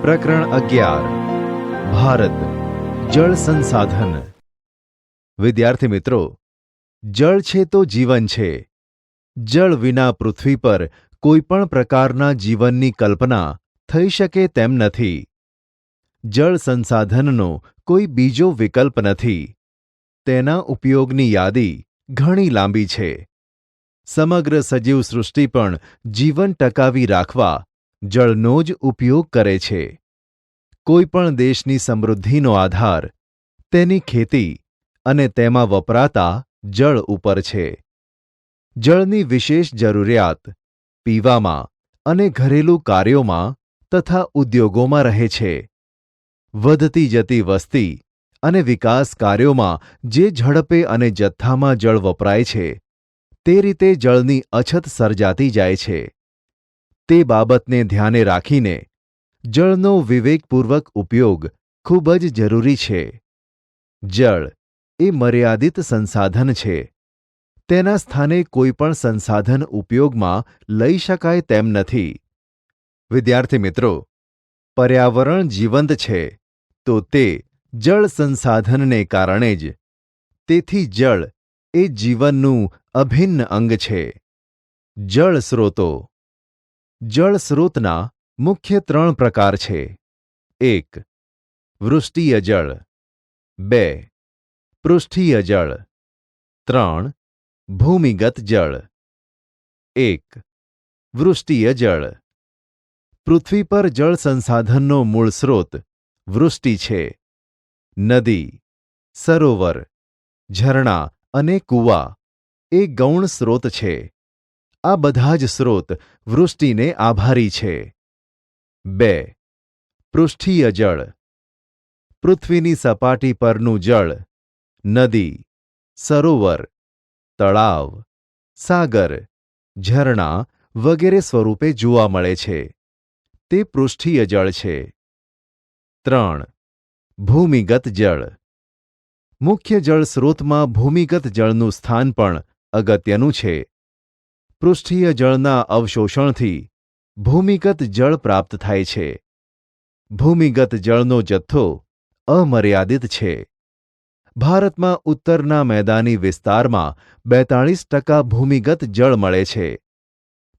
પ્રકરણ 11 ભારત જળ સંસાધન। વિદ્યાર્થી મિત્રો, જળ છે તો જીવન છે। જળ વિના પૃથ્વી પર કોઈપણ પ્રકારના જીવનની કલ્પના થઈ શકે તેમ નથી। જળ સંસાધનનો કોઈ બીજો વિકલ્પ નથી। તેના ઉપયોગની યાદી ઘણી લાંબી છે। સમગ્ર સજીવ સૃષ્ટિ પણ જીવન ટકાવી રાખવા જળનો જ ઉપયોગ કરે છે। કોઈપણ દેશની સમૃદ્ધિનો આધાર તેની ખેતી અને તેમાં વપરાતા જળ ઉપર છે। જળની વિશેષ જરૂરિયાત પીવામાં અને ઘરેલું કાર્યોમાં તથા ઉદ્યોગોમાં રહે છે। વધતી જતી વસ્તી અને વિકાસ કાર્યોમાં જે ઝડપે અને જથ્થામાં જળ વપરાય છે તે રીતે જળની અછત સર્જાતી જાય છે। તે બાબતને ધ્યાને રાખીને જળનો વિવેકપૂર્વક ઉપયોગ ખૂબ જ જરૂરી છે। જળ એ મર્યાદિત સંસાધન છે। તેના સ્થાને કોઈપણ સંસાધન ઉપયોગમાં લઈ શકાય તેમ નથી। વિદ્યાર્થી મિત્રો, પર્યાવરણ જીવંત છે તો તે જળ સંસાધનને કારણે જ। તેથી જળ એ જીવનનું અભિન્ન અંગ છે। જળ સ્રોતો। જળ સ્રોતના મુખ્ય 3 પ્રકાર છે। 1. વૃષ્ટિય જળ। 2. પૃષ્ઠીય જળ। 3. ભૂમિગત જળ। 1. વૃષ્ટિય જળ। પૃથ્વી પર જળ સંસાધનનો મૂળ સ્રોત વૃષ્ટિ છે। નદી, સરોવર, ઝરણા અને કૂવા એ ગૌણ સ્રોત છે। આ બધા જ સ્રોત વૃષ્ટિને આભારી છે। 2. પૃષ્ઠીય જળ। પૃથ્વીની સપાટી પરનું જળ નદી, સરોવર, તળાવ, સાગર, ઝરણા વગેરે સ્વરૂપે જોવા મળે છે। તે પૃષ્ઠીય જળ છે। 3. ભૂમિગત જળ। મુખ્ય જળ સ્રોતમાં ભૂમિગત જળનું સ્થાન પણ અગત્યનું છે। પૃષ્ઠીય જળના અવશોષણથી ભૂમિગત જળ પ્રાપ્ત થાય છે। ભૂમિગત જળનો જથ્થો અમર્યાદિત છે। ભારતમાં ઉત્તરના મેદાની વિસ્તારમાં 42% ભૂમિગત જળ મળે છે।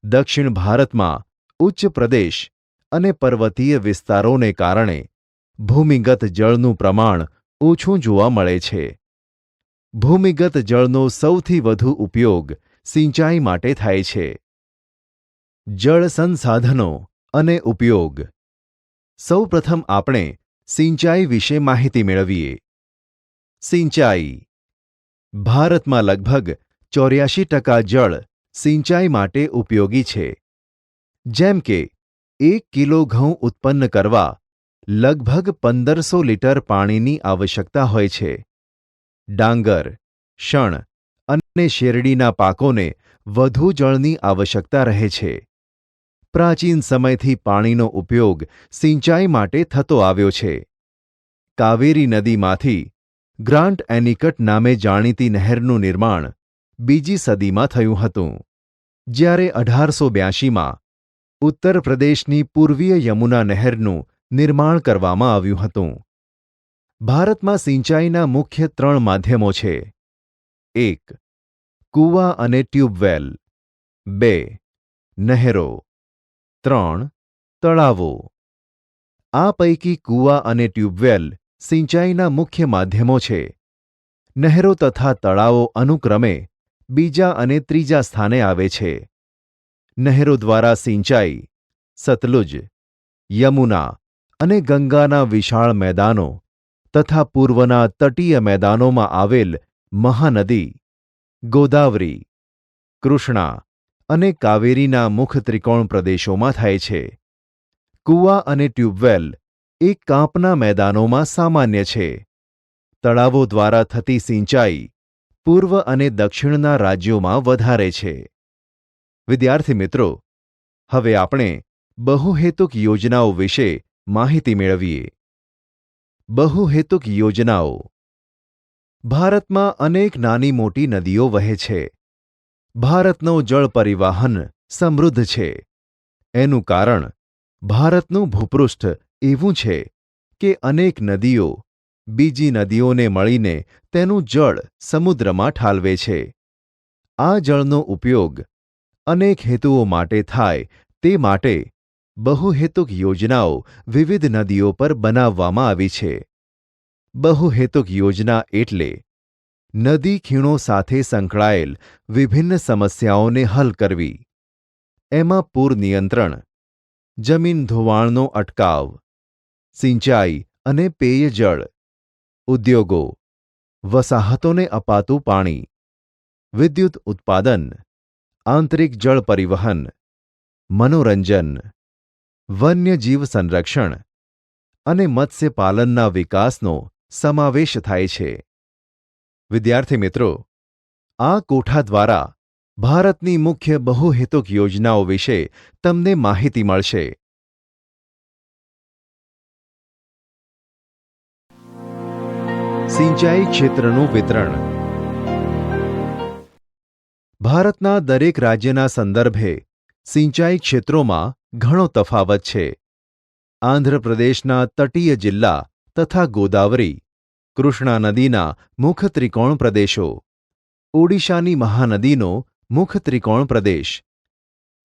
દક્ષિણ ભારતમાં ઉચ્ચ પ્રદેશ અને પર્વતીય વિસ્તારોને કારણે ભૂમિગત જળનું પ્રમાણ ઓછું જોવા મળે છે। ભૂમિગત જળનો સૌથી વધુ ઉપયોગ સિંચાઈ માટે થાય છે। જળ સંસાધનો અને ઉપયોગ। સૌપ્રથમ આપણે સિંચાઈ વિશે માહિતી મેળવીએ। સિંચાઈ। ભારતમાં લગભગ 84% જળ સિંચાઈ માટે ઉપયોગી છે। જેમ કે 1 કિલો ઘઉં ઉત્પન્ન કરવા લગભગ 1500 લીટર પાણીની આવશ્યકતા હોય છે। ડાંગર, શણ અને શેરડીના પાકોને વધુ જળની આવશ્યકતા રહે છે। પ્રાચીન સમયથી પાણીનો ઉપયોગ સિંચાઈ માટે થતો આવ્યો છે। કાવેરી નદીમાંથી ગ્રાન્ટ એનિકટ નામે જાણીતી નહેરનું નિર્માણ 2જી સદીમાં થયું હતું, જ્યારે 1882માં ઉત્તર પ્રદેશની પૂર્વીય યમુના નહેરનું નિર્માણ કરવામાં આવ્યું હતું। ભારતમાં સિંચાઈના મુખ્ય 3 માધ્યમો છે। 1. કૂવા અને ટ્યુબવેલ। 2. નહેરો। 3. તળાવો। આ પૈકી કૂવા અને ટ્યુબવેલ સિંચાઈના મુખ્ય માધ્યમો છે। નહેરો તથા તળાવો અનુક્રમે 2જા અને 3જા સ્થાને આવે છે। નહેરો દ્વારા સિંચાઈ સતલુજ, યમુના અને ગંગાના વિશાળ મેદાનો તથા પૂર્વના તટીય મેદાનોમાં આવેલ મહાનદી, ગોદાવરી, કૃષ્ણા અને કાવેરીના મુખ ત્રિકોણ પ્રદેશોમાં થાય છે। કૂવા અને ટ્યુબવેલ એ કાંપના મેદાનોમાં સામાન્ય છે। તળાવો દ્વારા થતી સિંચાઈ પૂર્વ અને દક્ષિણના રાજ્યોમાં વધારે છે। વિદ્યાર્થી મિત્રો, હવે આપણે બહુહેતુક યોજનાઓ વિશે માહિતી મેળવીએ। બહુહેતુક યોજનાઓ। ભારતમાં અનેક નાની મોટી નદીઓ વહે છે। ભારતનો જળ પરિવહન સમૃદ્ધ છે। એનું કારણ ભારતનું ભૂપૃષ્ઠ એવું છે કે અનેક નદીઓ બીજી નદીઓને મળીને તેનું જળ સમુદ્રમાં ઠાલવે છે. આ જળનો ઉપયોગ અનેક હેતુઓ માટે થાય તે માટે બહુહેતુક યોજનાઓ વિવિધ નદીઓ પર બનાવવામાં આવી છે. બહુહેતુક યોજના એટલે નદી ખીણો સાથે સંકળાયેલ વિભિન્ન સમસ્યાઓને હલ કરવી. એમાં પૂર નિયંત્રણ, જમીન ધોવાણનો અટકાવ, સિંચાઈ અને પેયજળ, ઉદ્યોગો, વસાહતોને અપાતું પાણી, વિદ્યુત ઉત્પાદન, આંતરિક જળ પરિવહન, મનોરંજન, વન્યજીવ સંરક્ષણ અને મત્સ્યપાલનના વિકાસનો સમાવેશ થાય છે. વિદ્યાર્થી મિત્રો, આ કોઠા દ્વારા ભારતની મુખ્ય બહુહેતુક યોજનાઓ વિશે તમને માહિતી મળશે. સિંચાઈ ક્ષેત્રનું વિતરણ. ભારતના દરેક રાજ્યના સંદર્ભે સિંચાઈ ક્ષેત્રોમાં ઘણો તફાવત છે. આંધ્રપ્રદેશના તટીય જિલ્લા તથા ગોદાવરી, કૃષ્ણા નદીના મુખ ત્રિકોણ પ્રદેશો, ઓડિશાની મહાનદીનો મુખ ત્રિકોણ પ્રદેશ,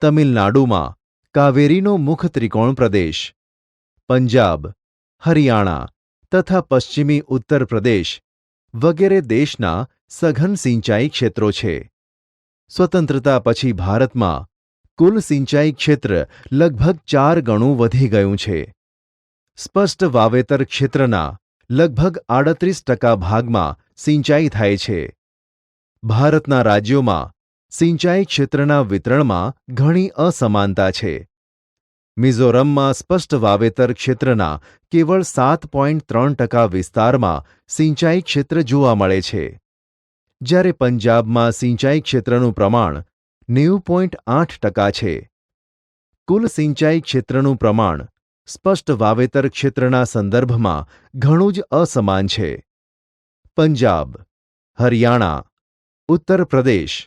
તમિલનાડુમાં કાવેરીનો મુખ ત્રિકોણ પ્રદેશ, પંજાબ, હરિયાણા તથા પશ્ચિમી ઉત્તર પ્રદેશ વગેરે દેશના સઘન સિંચાઈ ક્ષેત્રો છે. સ્વતંત્રતા પછી ભારતમાં કુલ સિંચાઈ ક્ષેત્ર લગભગ 4 ગણું વધી ગયું છે. સ્પષ્ટ વાવેતર ક્ષેત્રના લગભગ 38% ભાગમાં સિંચાઈ થાય છે. ભારતના રાજ્યોમાં સિંચાઈ ક્ષેત્રના વિતરણમાં ઘણી અસમાનતા છે. મિઝોરમમાં સ્પષ્ટ વાવેતર ક્ષેત્રના કેવળ 7.3% વિસ્તારમાં સિંચાઈ ક્ષેત્ર જોવા મળે છે, જ્યારે પંજાબમાં સિંચાઈ ક્ષેત્રનું પ્રમાણ 90.8% છે. કુલ સિંચાઈ ક્ષેત્રનું પ્રમાણ સ્પષ્ટ વાવેતર ક્ષેત્રના સંદર્ભમાં ઘણું જ અસમાન છે. પંજાબ, હરિયાણા, ઉત્તર પ્રદેશ,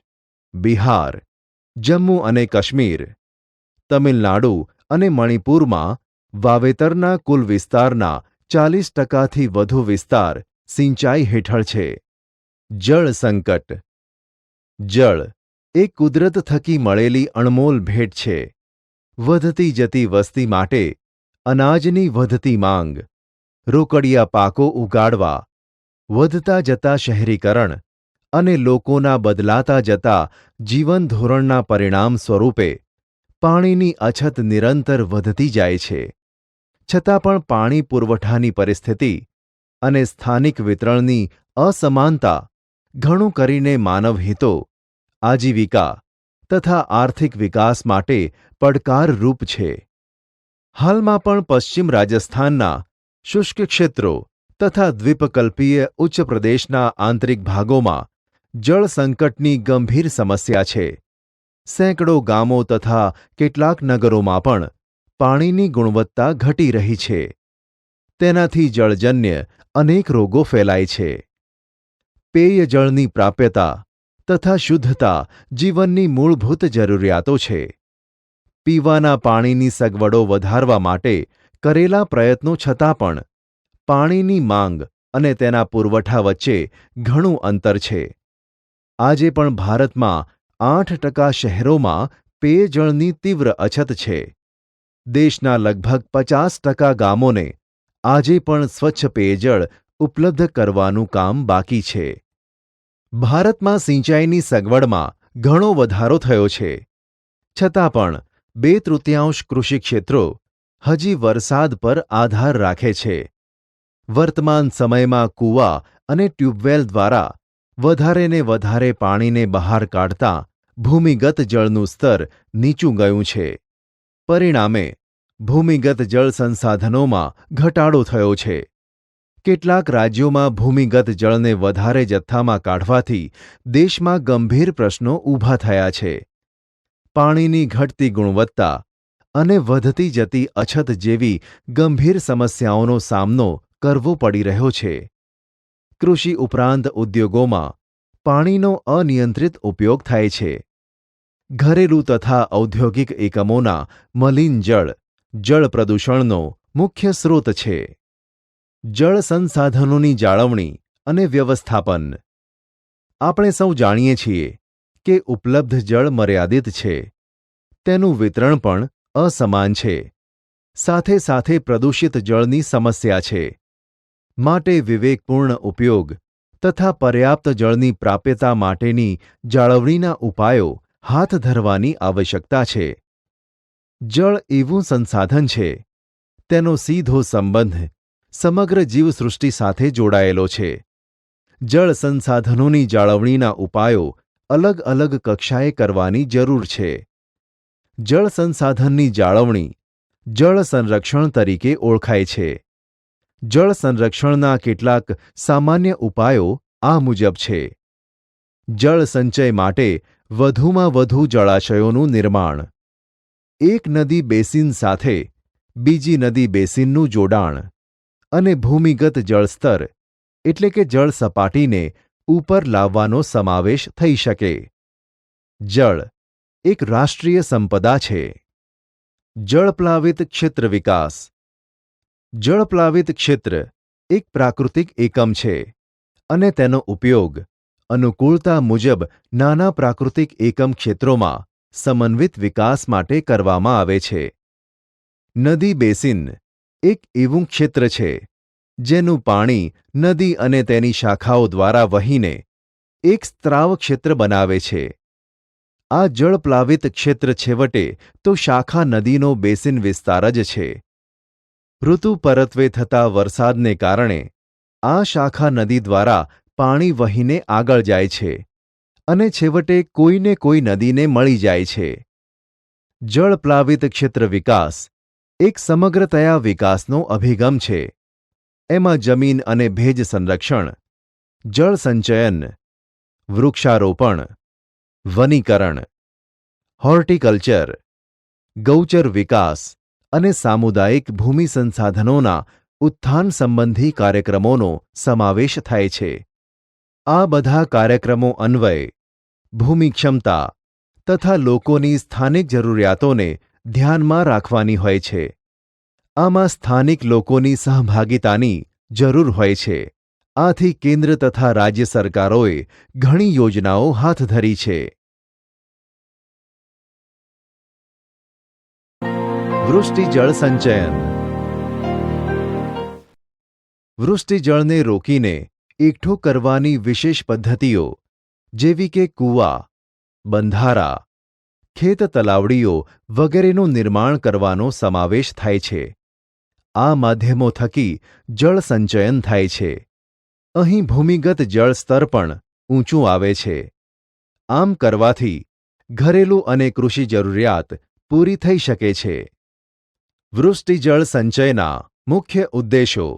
બિહાર, જમ્મુ અને કાશ્મીર, તમિલનાડુ અને મણિપુરમાં વાવેતરના કુલ વિસ્તારના 40%થી વધુ વિસ્તાર સિંચાઈ હેઠળ છે. જળ સંકટ. જળ એ કુદરત થકી મળેલી અણમોલ ભેટ છે. વધતી જતી વસ્તી માટે અનાજની વધતી માંગ, રોકડિયા પાકો ઉગાડવા, વધતા જતા શહેરીકરણ અને લોકોના બદલાતા જતા જીવન ધોરણના પરિણામ સ્વરૂપે પાણીની અછત નિરંતર વધતી જાય છે. છતાં પણ પાણી પુરવઠાની પરિસ્થિતિ અને સ્થાનિક વિતરણની અસમાનતા ઘણું કરીને માનવ હિતો, આજીવિકા તથા આર્થિક વિકાસ માટે પડકારરૂપ છે. હાલમાં પણ પશ્ચિમ રાજસ્થાનના શુષ્ક ક્ષેત્રો તથા દ્વીપકલ્પીય ઉચ્ચ પ્રદેશના આંતરિક ભાગોમાં જળ સંકટની ગંભીર સમસ્યા છે. સેંકડો ગામો તથા કેટલાક નગરોમાં પણ પાણીની ગુણવત્તા ઘટી રહી છે. તેનાથી જળજન્ય અનેક રોગો ફેલાય છે. પેયજળની પ્રાપ્યતા તથા શુદ્ધતા જીવનની મૂળભૂત જરૂરિયાતો છે. પીવાના પાણીની સગવડો વધારવા માટે કરેલા પ્રયત્નો છતાં પણ પાણીની માંગ અને તેના પુરવઠા વચ્ચે ઘણું અંતર છે. આજે પણ ભારતમાં 8% શહેરોમાં પેયજળની તીવ્ર અછત છે. દેશના લગભગ 50% ગામોને આજે પણ સ્વચ્છ પેયજળ ઉપલબ્ધ કરવાનું કામ બાકી છે. ભારતમાં સિંચાઈની સગવડમાં ઘણો વધારો થયો છે. છતાં પણ 2/3 કૃષિ ક્ષેત્રો હજી વરસાદ પર આધાર રાખે છે. વર્તમાન સમયમાં કૂવા અને ટ્યુબવેલ દ્વારા વધારે ને વધારે પાણીને બહાર કાઢતા ભૂમિગત જળનું સ્તર નીચું ગયું છે. પરિણામે ભૂમિગત જળ સંસાધનોમાં ઘટાડો થયો છે. કેટલાક રાજ્યોમાં ભૂમિગત જળને વધારે જથ્થામાં કાઢવાથી દેશમાં ગંભીર પ્રશ્નો ઊભા થયા છે. પાણીની ઘટતી ગુણવત્તા અને વધતી જતી અછત જેવી ગંભીર સમસ્યાઓનો સામનો કરવો પડી રહ્યો છે. કૃષિ ઉપરાંત ઉદ્યોગોમાં પાણીનો અનિયંત્રિત ઉપયોગ થાય છે. ઘરેલું તથા ઔદ્યોગિક એકમોના મલિન જળ જળ પ્રદૂષણનો મુખ્ય સ્રોત છે. જળ સંસાધનોની જાળવણી અને વ્યવસ્થાપન. આપણે સૌ જાણીએ છીએ કે ઉપલબ્ધ જળ મર્યાદિત છે. તેનું વિતરણ પણ અસમાન છે. સાથે સાથે પ્રદૂષિત જળની સમસ્યા છે. માટે વિવેકપૂર્ણ ઉપયોગ તથા પર્યાપ્ત જળની પ્રાપ્યતા માટેની જાળવણીના ઉપાયો હાથ ધરવાની આવશ્યકતા છે. જળ એવું સંસાધન છે, તેનો સીધો સંબંધ સમગ્ર જીવસૃષ્ટિ સાથે જોડાયેલો છે. જળ સંસાધનોની જાળવણીના ઉપાયો અલગ અલગ કક્ષાએ કરવાની જરૂર છે. જળ સંસાધનની જાળવણી જળ સંરક્ષણ તરીકે ઓળખાય છે. જળ સંરક્ષણના કેટલાક સામાન્ય ઉપાયો આ મુજબ છે. જળ સંચય માટે વધુમાં વધુ જળાશયોનું નિર્માણ. એક નદી બેસિન સાથે બીજી નદી બેસિનનું જોડાણ અને ભૂમિગત જળસ્તર એટલે કે જળ સપાટીને ઉપર લાવવાનો સમાવેશ થઈ શકે. જળ એક રાષ્ટ્રીય સંપદા છે. જળપ્લાવિત ક્ષેત્ર વિકાસ. જળપ્લાવિત ક્ષેત્ર એક પ્રાકૃતિક એકમ છે અને તેનો ઉપયોગ અનુકૂળતા મુજબ નાના પ્રાકૃતિક એકમ ક્ષેત્રોમાં સમન્વિત વિકાસ માટે કરવામાં આવે છે. નદી બેસિન એક એવું ક્ષેત્ર છે જેનું પાણી નદી અને તેની શાખાઓ દ્વારા વહીને એક સ્ત્રાવ ક્ષેત્ર બનાવે છે. આ જળપ્લાવિત ક્ષેત્ર છેવટે તો શાખા નદીનો બેસિન વિસ્તાર જ છે. ઋતુ પરત્વે થતા વરસાદને કારણે આ શાખા નદી દ્વારા પાણી વહીને આગળ જાય છે અને છેવટે કોઈને કોઈ નદીને મળી જાય છે. જળપ્લાવિત ક્ષેત્ર વિકાસ એક સમગ્રતયા વિકાસનો અભિગમ છે. એમાં જમીન અને ભેજ સંરક્ષણ, જળ સંચયન, વૃક્ષારોપણ, વનીકરણ, હોર્ટિકલ્ચર, ગૌચર વિકાસ અને સામુદાયિક ભૂમિ સંસાધનોના ઉત્થાન સંબંધી કાર્યક્રમોનો સમાવેશ થાય છે. આ બધા કાર્યક્રમો અન્વયે ભૂમિ ક્ષમતા તથા લોકોની સ્થાનિક જરૂરિયાતોને ધ્યાનમાં રાખવાની હોય છે. આમાં સ્થાનિક લોકોની સહભાગિતાની જરૂર હોય છે. આથી કેન્દ્ર તથા રાજ્ય સરકારોએ ઘણી યોજનાઓ હાથ ધરી છે. વૃષ્ટિજળ સંચયન. વૃષ્ટિજળને રોકીને એકઠું કરવાની વિશેષ પદ્ધતિઓ જેવી કે કૂવા, બંધારા, ખેત તલાવડીઓ વગેરેનું નિર્માણ કરવાનો સમાવેશ થાય છે. આ માધ્યમો થકી જળ સંચયન થાય છે. અહીં ભૂમિગત જળ સ્તર પણ ઊંચું આવે છે. આમ કરવાથી ઘરેલું અને કૃષિ જરૂરિયાત પૂરી થઈ શકે છે. વૃષ્ટિજળ સંચયના મુખ્ય ઉદ્દેશો: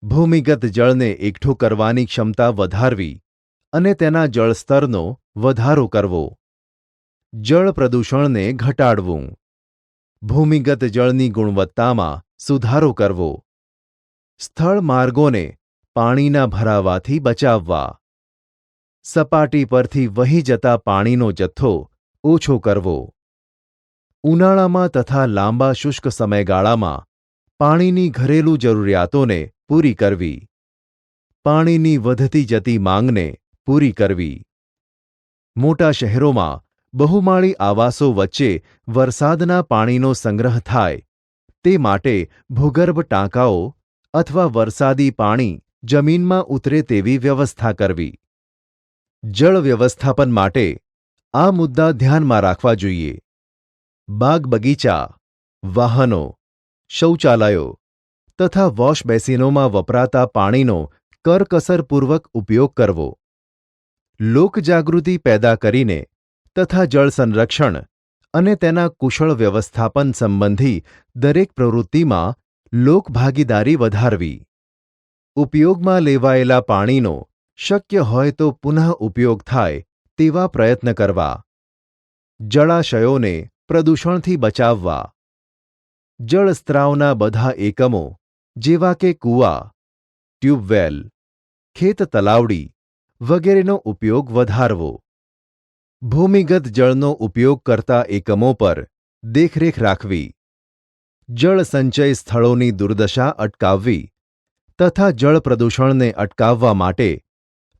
ભૂમિગત જળને એકઠું કરવાની ક્ષમતા વધારવી અને તેના જળસ્તરનો વધારો કરવો. જળ પ્રદૂષણને ઘટાડવું. ભૂમિગત જળની ગુણવત્તામાં સુધારો કરવો. સ્થળ માર્ગોને પાણીના ભરાવાથી બચાવવા. સપાટી પરથી વહી જતા પાણીનો જથ્થો ઓછો કરવો. ઉનાળામાં તથા લાંબા શુષ્ક સમયગાળામાં પાણીની ઘરેલું જરૂરિયાતોને પૂરી કરવી. પાણીની વધતી જતી માંગને પૂરી કરવી. મોટા શહેરોમાં બહુમાળી આવાસો વચ્ચે વરસાદના પાણીનો સંગ્રહ થાય તે માટે ભૂગર્ભ ટાંકાઓ અથવા વરસાદી પાણી જમીનમાં ઉતરે તેવી વ્યવસ્થા કરવી. જળ વ્યવસ્થાપન માટે આ મુદ્દા ધ્યાનમાં રાખવા જોઈએ. બાગ બગીચા, વાહનો, શૌચાલયો તથા વોશ બેસિનોમાં વપરાતા પાણીનો કરકસરપૂર્વક ઉપયોગ કરવો. લોકજાગૃતિ પેદા કરીને તથા જળ સંરક્ષણ અને તેના કુશળ વ્યવસ્થાપન સંબંધી દરેક પ્રવૃત્તિમાં લોકભાગીદારી વધારવી. ઉપયોગમાં લેવાયેલા પાણીનો શક્ય હોય તો પુનઃ ઉપયોગ થાય તેવા પ્રયત્ન કરવા. જળાશયોને પ્રદૂષણથી બચાવવા. જળસ્ત્રાવના બધા એકમો જેવા કે કૂવા, ટ્યુબવેલ, ખેત તલાવડી વગેરેનો ઉપયોગ વધારવો. ભૂમિગત જળનો ઉપયોગ કરતા એકમો પર દેખરેખ રાખવી. જળ સંચય સ્થળોની દુર્દશા અટકાવવી તથા જળ પ્રદૂષણને અટકાવવા માટે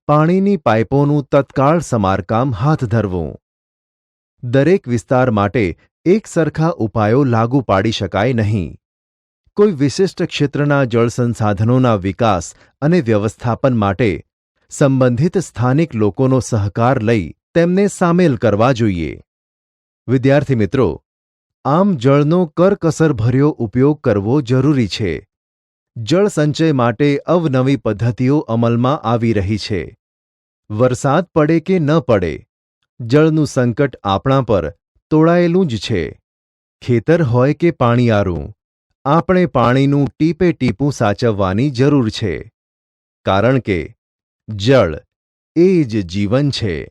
પાણીની પાઇપોનું તત્કાળ સમારકામ હાથ ધરવું. દરેક વિસ્તાર માટે એક સરખા ઉપાયો લાગુ પાડી શકાય નહીં. કોઈ વિશિષ્ટ ક્ષેત્રના જળ સંસાધનોના વિકાસ અને વ્યવસ્થાપન માટે સંબંધિત સ્થાનિક લોકોનો સહકાર લઈ તેમને સામેલ કરવા જોઈએ. વિદ્યાર્થી મિત્રો, આમ જળનો કરકસરભર્યો ઉપયોગ કરવો જરૂરી છે. જળ સંચય માટે અવનવી પદ્ધતિઓ અમલમાં આવી રહી છે. વરસાદ પડે કે ન પડે, જળનું સંકટ આપણા પર તોળાયેલું જ છે. ખેતર હોય કે પાણીયારું, આપણે પાણીનું ટીપે ટીપું સાચવવાની જરૂર છે. કારણ કે જળ એ જ જીવન છે.